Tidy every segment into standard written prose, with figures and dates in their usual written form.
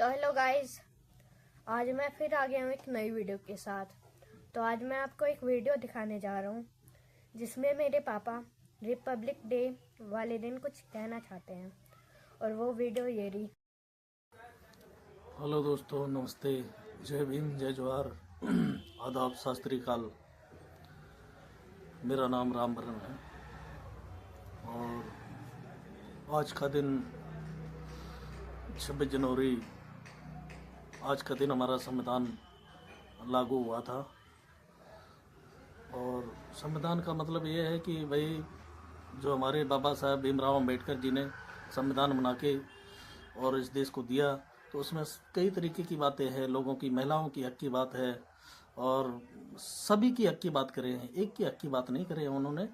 तो hello guys, आज मैं फिर आ गया हूँ एक नई वीडियो के साथ। तो आज मैं आपको एक वीडियो दिखाने जा रहा हूँ जिसमें मेरे पापा रिपब्लिक डे वाले दिन कुछ कहना चाहते हैं, और वो वीडियो ये रही। हेलो दोस्तों, नमस्ते, जय भीम, जय जोहार, आदाब, शास्त्री काल। मेरा नाम रामबरन है और आज का दिन 26 जनवरी, आज का दिन हमारा संविधान लागू हुआ था। और संविधान का मतलब ये है कि भाई जो हमारे बाबा साहब भीमराव अंबेडकर जी ने संविधान बना के और इस देश को दिया, तो उसमें कई तरीके की बातें हैं। लोगों की, महिलाओं की हक की बात है और सभी की हक की बात करे हैं, एक की हक की बात नहीं करे हैं उन्होंने।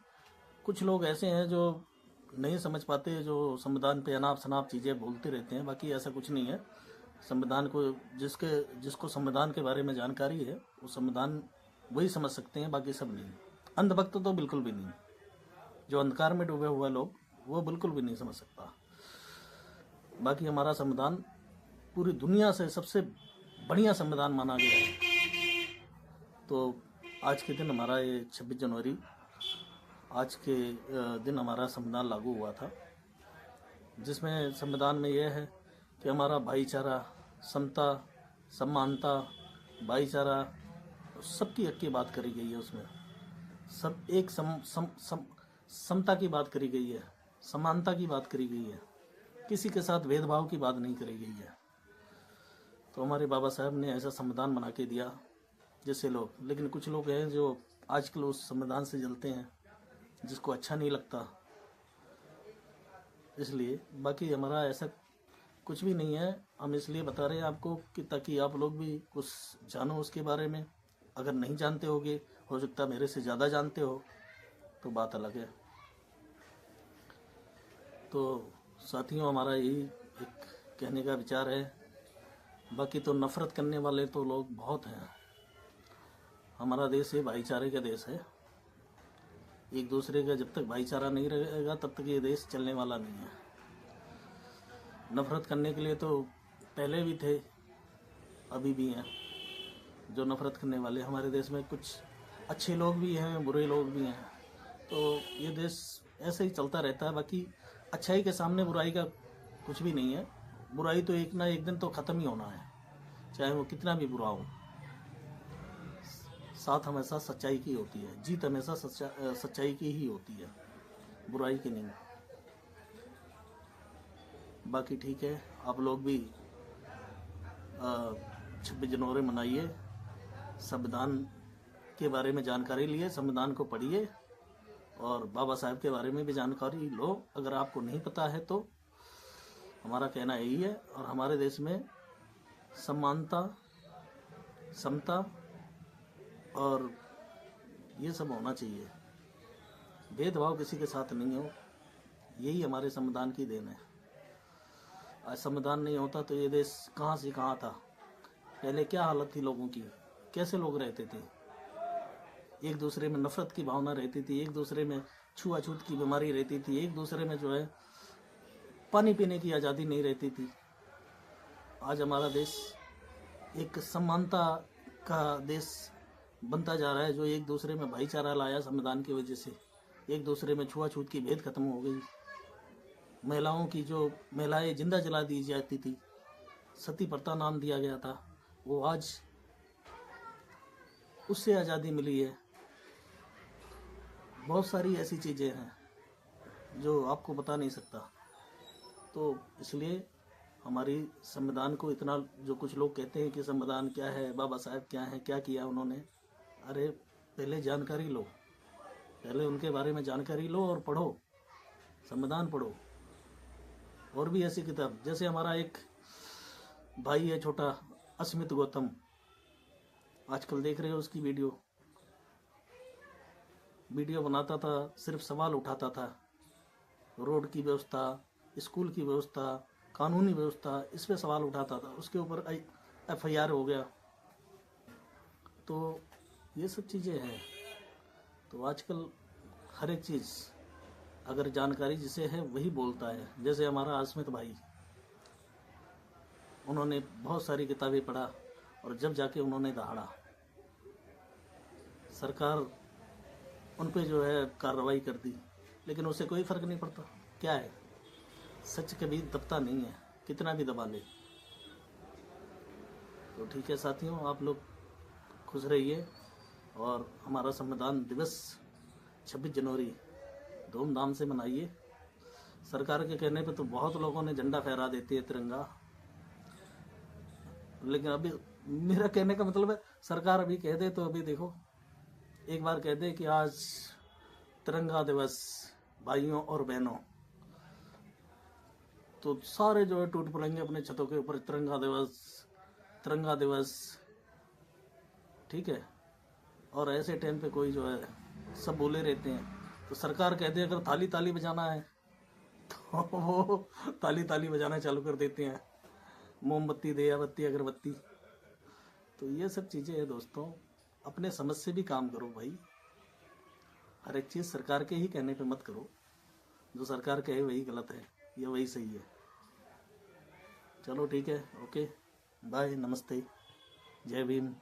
कुछ लोग ऐसे हैं जो नहीं समझ पाते, जो संविधान पे अनाप शनाप चीज़ें बोलते रहते हैं। बाकी ऐसा कुछ नहीं है। संविधान को जिसको संविधान के बारे में जानकारी है वो संविधान वही समझ सकते हैं, बाकी सब नहीं। अंधभक्त तो बिल्कुल भी नहीं। जो अंधकार में डूबे हुए लोग वो बिल्कुल भी नहीं समझ सकता। बाकी हमारा संविधान पूरी दुनिया से सबसे बढ़िया संविधान माना गया है। तो आज के दिन हमारा ये 26 जनवरी, आज के दिन हमारा संविधान लागू हुआ था, जिसमें संविधान में यह है कि हमारा भाईचारा, समता, समानता, भाईचारा, सबकी हक की बात करी गई है। उसमें सब एक समता की बात करी गई है, समानता की बात करी गई है, किसी के साथ भेदभाव की बात नहीं करी गई है। तो हमारे बाबा साहब ने ऐसा संविधान बना के दिया जैसे लोग, लेकिन कुछ लोग हैं जो आजकल उस संविधान से जलते हैं, जिसको अच्छा नहीं लगता, इसलिए। बाकी हमारा ऐसा कुछ भी नहीं है। हम इसलिए बता रहे हैं आपको कि ताकि आप लोग भी कुछ जानो उसके बारे में। अगर नहीं जानते होगे, हो सकता है मेरे से ज़्यादा जानते हो, तो बात अलग है। तो साथियों, हमारा यही एक कहने का विचार है। बाकी तो नफ़रत करने वाले तो लोग बहुत हैं। हमारा देश है भाईचारे का देश है। एक दूसरे का जब तक भाईचारा नहीं रहेगा तब तक ये देश चलने वाला नहीं है। नफ़रत करने के लिए तो पहले भी थे, अभी भी हैं जो नफ़रत करने वाले। हमारे देश में कुछ अच्छे लोग भी हैं, बुरे लोग भी हैं। तो ये देश ऐसे ही चलता रहता है। बाकी अच्छाई के सामने बुराई का कुछ भी नहीं है। बुराई तो एक ना एक दिन तो ख़त्म ही होना है, चाहे वो कितना भी बुरा हो। साथ हमेशा सच्चाई की होती है, जीत हमेशा सच्चाई की ही होती है, बुराई की नहीं। बाकी ठीक है, आप लोग भी 26 जनवरी मनाइए, संविधान के बारे में जानकारी लिए, संविधान को पढ़िए और बाबा साहब के बारे में भी जानकारी लो अगर आपको नहीं पता है तो। हमारा कहना यही है। और हमारे देश में समानता, समता और ये सब होना चाहिए। भेदभाव किसी के साथ नहीं हो, यही हमारे संविधान की देन है। आज संविधान नहीं होता तो ये देश कहाँ से कहाँ था। पहले क्या हालत थी लोगों की, कैसे लोग रहते थे। एक दूसरे में नफरत की भावना रहती थी, एक दूसरे में छुआछूत की बीमारी रहती थी, एक दूसरे में जो है पानी पीने की आज़ादी नहीं रहती थी। आज हमारा देश एक समानता का देश बनता जा रहा है, जो एक दूसरे में भाईचारा लाया संविधान की वजह से। एक दूसरे में छुआछूत की भेद खत्म हो गई। महिलाओं की, जो महिलाएं जिंदा जला दी जाती थी, सती प्रथा नाम दिया गया था, वो आज उससे आज़ादी मिली है। बहुत सारी ऐसी चीज़ें हैं जो आपको बता नहीं सकता। तो इसलिए हमारी संविधान को इतना, जो कुछ लोग कहते हैं कि संविधान क्या है, बाबा साहब क्या हैं, क्या किया उन्होंने, अरे पहले जानकारी लो, पहले उनके बारे में जानकारी लो और पढ़ो, संविधान पढ़ो। और भी ऐसी किताब, जैसे हमारा एक भाई है छोटा, अस्मित गौतम, आजकल देख रहे हो उसकी वीडियो बनाता था, सिर्फ सवाल उठाता था। रोड की व्यवस्था, स्कूल की व्यवस्था, कानूनी व्यवस्था, इस पे सवाल उठाता था। उसके ऊपर FIR हो गया। तो ये सब चीज़ें हैं। तो आजकल हर एक चीज़ अगर जानकारी जिसे है वही बोलता है। जैसे हमारा अस्मित भाई, उन्होंने बहुत सारी किताबें पढ़ा और जब जाके उन्होंने दहाड़ा, सरकार उन पे जो है कार्रवाई कर दी, लेकिन उससे कोई फ़र्क नहीं पड़ता। क्या है, सच कभी दबता नहीं है, कितना भी दबा ले। तो ठीक है साथियों, आप लोग खुश रहिए और हमारा संविधान दिवस 26 जनवरी धूमधाम से मनाइए। सरकार के कहने पे तो बहुत लोगों ने झंडा फहरा देती है, तिरंगा, लेकिन अभी मेरा कहने का मतलब है सरकार अभी कह दे तो अभी देखो, एक बार कह दे कि आज तिरंगा दिवस भाइयों और बहनों, तो सारे जो है टूट पड़ेंगे अपने छतों के ऊपर, तिरंगा दिवस तिरंगा दिवस, ठीक है। और ऐसे टाइम पे कोई जो है सब बोले रहते हैं, तो सरकार कहते हैं अगर ताली ताली बजाना है तो वो ताली ताली बजाना चालू कर देते हैं, मोमबत्ती दियाबत्ती अगरबत्ती। तो ये सब चीज़ें हैं दोस्तों, अपने समझ से भी काम करो भाई, हर एक चीज़ सरकार के ही कहने पे मत करो, जो सरकार कहे वही गलत है या वही सही है। चलो ठीक है, ओके, बाय, नमस्ते, जय भीम।